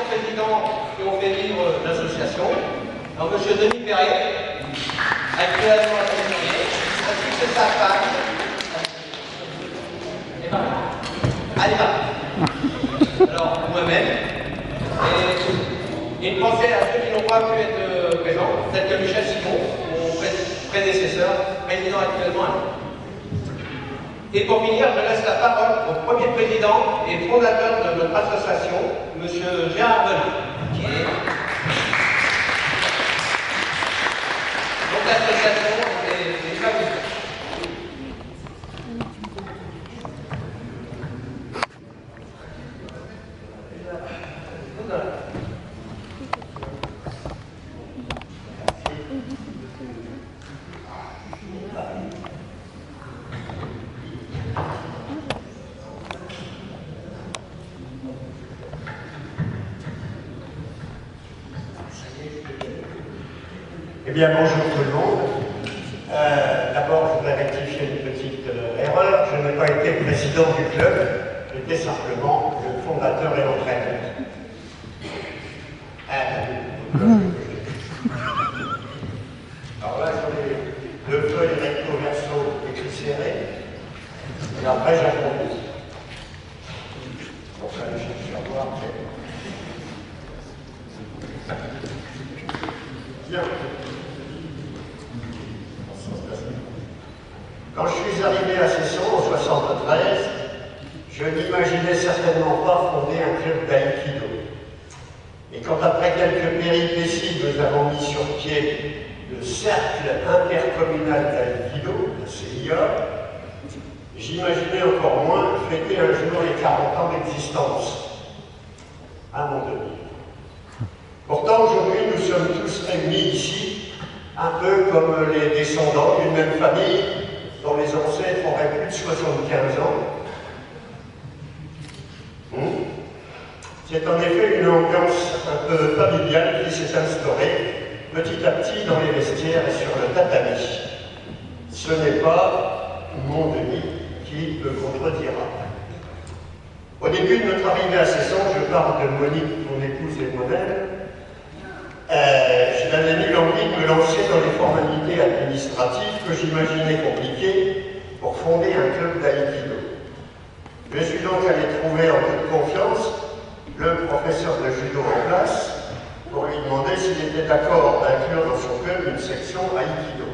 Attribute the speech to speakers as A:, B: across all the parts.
A: anciens présidents qui ont fait vivre l'association. Alors, M. Denis Perret, actuellement trésorier, ainsi que sa femme. Allez, alors, moi-même. Et une pensée à ceux qui n'ont pas pu être présents, tel que Michel Simon, mon prédécesseur, président actuellement à Lyon. Et pour finir, je laisse la parole au premier président et fondateur de notre association, M. Gérard Belin, qui est donc l'association des familles.
B: Eh bien, bonjour tout le monde. D'abord, je voudrais rectifier une petite erreur. Je n'ai pas été président du club, j'étais simplement le fondateur et l'entraîneur. Alors là, j'en ai deux feuilles recto verso écrit serré, et après j'approfondis. Donc là, je cherche à voir. Bien. Quand je suis arrivé à Cesson en 1973, je n'imaginais certainement pas fonder un club d'aïkido. Et quand après quelques péripéties, nous avons mis sur pied le Cercle intercommunal d'aïkido, le CIA, j'imaginais encore moins fêter un jour les 40 ans d'existence. À mon devis. Pourtant, aujourd'hui, nous sommes tous réunis ici, un peu comme les descendants d'une même famille, dont les ancêtres auraient plus de 75 ans. C'est en effet une ambiance un peu familiale qui s'est instaurée petit à petit dans les vestiaires et sur le tatami. Ce n'est pas mon Denis qui me contredira. Au début de notre arrivée à Cesson, je parle de Monique, mon épouse et moi-même. Je n'avais ni l'envie de me lancer dans les formalités administratives que j'imaginais compliquées pour fonder un club d'aïkido. Je suis donc allé trouver en toute confiance le professeur de judo en place pour lui demander s'il était d'accord d'inclure dans son club une section aïkido.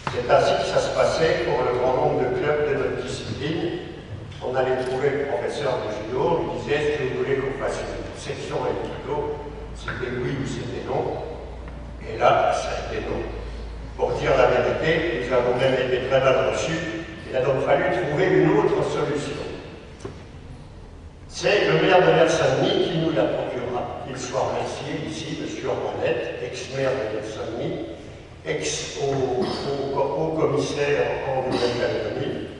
B: C'est ainsi que ça se passait pour le grand nombre de clubs de notre discipline. On allait trouver le professeur de judo, on lui disait est-ce que vous voulez qu'on fasse une section aïkido? C'était oui ou c'était non. Et là, ça a été non. Pour dire la vérité, nous avons même été très mal reçus. Il a donc fallu trouver une autre solution. C'est le maire de Versailles qui nous la procurera. Qu'il soit remercié ici, M. Ormanette, ex-maire de Versailles, ex-haut commissaire en Nouvelle-Calédonie.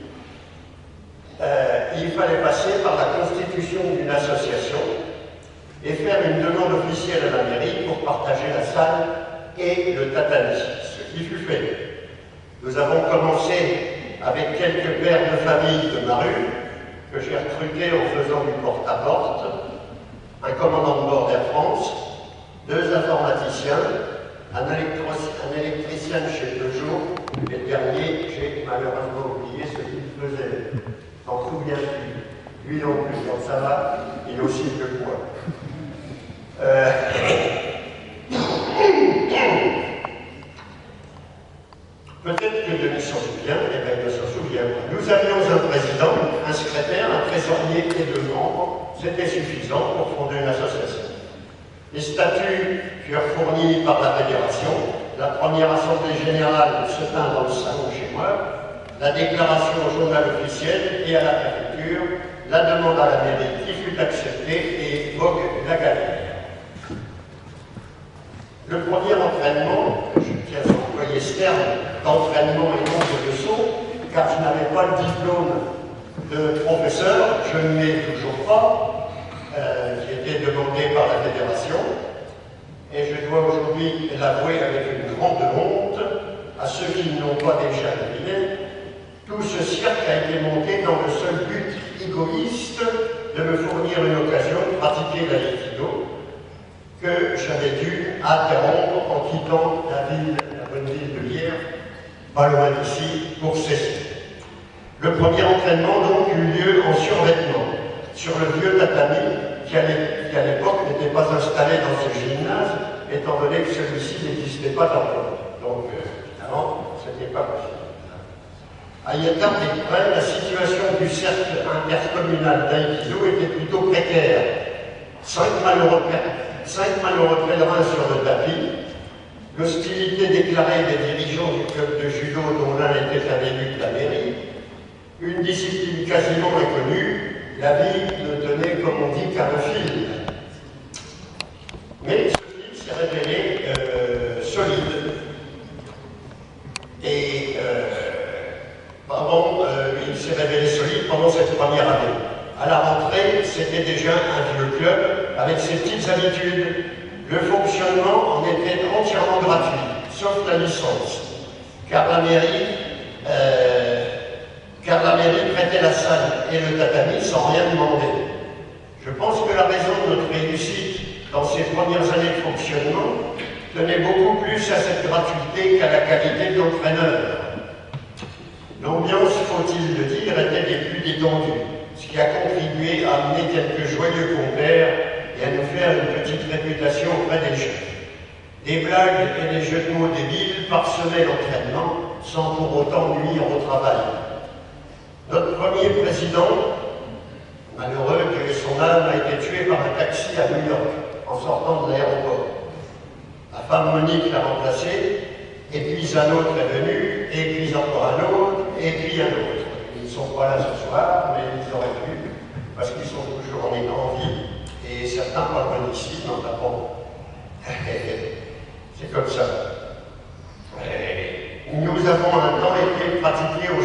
B: Il fallait passer par la constitution d'une association et faire une demande officielle à la mairie pour partager la salle et le tatami, ce qui fut fait. Nous avons commencé avec quelques pères de famille de ma rue, que j'ai recrutés en faisant du porte-à-porte, un commandant de bord d'Air France, deux informaticiens, un électricien de chez Peugeot, et le dernier, j'ai malheureusement oublié ce qu'il faisait. T'en souviens-tu? Lui non plus, donc ça va, il est aussi vieux que moi. Peut-être que Denis s'en souvient, et bien il ne s'en souvient pas. Nous avions un président, un secrétaire, un trésorier et deux membres. C'était suffisant pour fonder une association. Les statuts furent fournis par la fédération. La première assemblée générale se tint dans le salon chez moi. La déclaration au journal officiel et à la préfecture. La demande à la mairie qui fut acceptée et vogue la galère. Le premier entraînement, je tiens à employer ce terme, d'entraînement et non de leçon, car je n'avais pas le diplôme de professeur, je ne l'ai toujours pas, qui était demandé par la fédération, et je dois aujourd'hui l'avouer avec une grande honte à ceux qui ne l'ont pas déjà deviné. Tout ce cirque a été monté dans le seul but égoïste de me fournir une occasion de pratiquer l'aïkido que j'avais dû interrompre en quittant la bonne ville de Lierre, pas loin d'ici, pour cesser. Le premier entraînement donc eut lieu en survêtement, sur le vieux tatami, qui à l'époque n'était pas installé dans ce gymnase, étant donné que celui-ci n'existait pas encore. Donc, évidemment, ce n'était pas possible. À y atteindre des près, la situation du cercle intercommunal d'aïkido était plutôt précaire. 5 malheureux pèlerins sur le tapis, l'hostilité déclarée des dirigeants du club de judo dont l'un était un élu de la mairie, une discipline quasiment inconnue, la vie ne tenait, comme on dit, qu'à un fil. Mais ce fil s'est révélé solide. Et il s'est révélé solide pendant cette première année. À la rentrée, c'était déjà un vieux club avec ses petites habitudes. Le fonctionnement en était entièrement gratuit, sauf la licence, car la mairie prêtait la salle et le tatami sans rien demander. Je pense que la raison de notre réussite dans ces premières années de fonctionnement tenait beaucoup plus à cette gratuité qu'à la qualité de l'entraîneur. L'ambiance, faut-il le dire, était des plus détendues, ce qui a contribué à amener quelques joyeux compères et à nous faire une petite réputation auprès des jeunes. Des blagues et des jeux de mots débiles parsemaient l'entraînement sans pour autant nuire au travail. Notre premier président, malheureux, Dieu ait son âme, a été tué par un taxi à New York en sortant de l'aéroport. La femme Monique l'a remplacé, et puis un autre est venu, et puis encore un autre, et puis un autre. Ils ne sont pas là ce soir, mais ils auraient pu, parce qu'ils sont toujours en vie, et certains pas loin d'ici, notamment. C'est comme ça. Nous avons un temps été pratiqués au